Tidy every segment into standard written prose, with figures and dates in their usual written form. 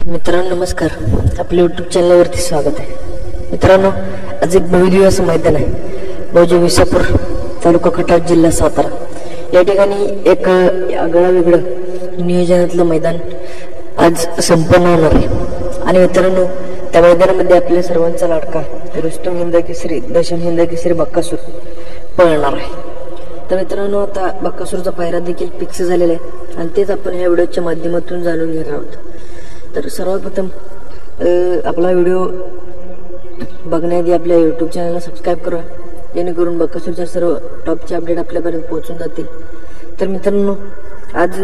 मित्रांनो नमस्कार, आपल्या यूट्यूब चॅनलवरती स्वागत आहे। मित्रांनो, आज एक भव्य असं मैदान आहे मौजे विसापूर, तालुका खटाव, जिल्हा सातारा। या ठिकाणी एक आगळं वेगळं नियोजनातलं मैदान आज संपन्न होणार आहे। आणि मित्रांनो, त्या मैदानामध्ये आपल्या सर्वांचा लाडका रुस्तम हिंद केसरी, दशम हिंद केसरी बक्कासूर पळणार आहे। तर मित्रांनो, आता बक्कासूरचा पायरा देखील फिक्स झालेला आहे आणि तेच आपण ह्या व्हिडिओच्या माध्यमातून जाणून घेणार आहोत। तर सर्वप्रथम आपला व्हिडिओ बघण्याआधी आपल्या यूट्यूब चॅनलला सबस्क्राईब करा, जेणेकरून बक्कासूरच्या सर्व टॉपचे अपडेट आपल्यापर्यंत पोहोचून जातील। तर मित्रांनो, आज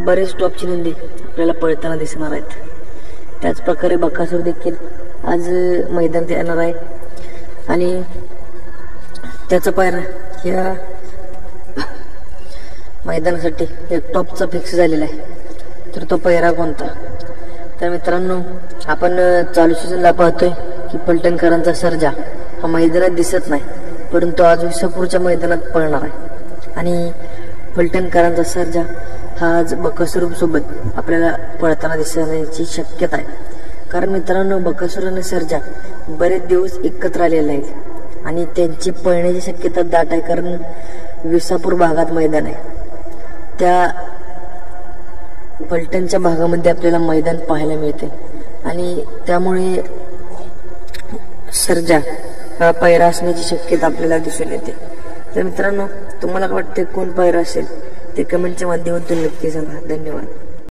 बरेच टॉपची नंदी आपल्याला पळताना दिसणार आहेत। त्याचप्रकारे बक्कासूर देखील आज मैदानात येणार आहे आणि त्याचा पायरा या मैदानासाठी एक टॉपचा फिक्स झालेला आहे। तर तो पायरा कोणता? तर मित्रांनो, आपण चालू सीझनला पाहतोय की पलटणकरांचा सर्जा हा मैदानात दिसत नाही, परंतु आज विसापूरच्या मैदानात पळणार आहे आणि पलटणकरांचा सर्जा हा आज बक्कासूर सोबत आपल्याला पळताना दिसण्याची शक्यता आहे। कारण मित्रांनो, बक्कासूर आणि सर्जा बरेच दिवस एकत्र आलेले आहेत आणि त्यांची पळण्याची शक्यता दाट आहे, कारण विसापूर भागात मैदान आहे। त्या पलटणच्या भागामध्ये आपल्याला मैदान पाहायला मिळते आणि त्यामुळे सर्जा हा पायरा असण्याची शक्यता आपल्याला दिसून येते। तर मित्रांनो, तुम्हाला वाटते कोण पायरा असेल ते कमेंटच्या माध्यमातून नक्की सांगा। धन्यवाद।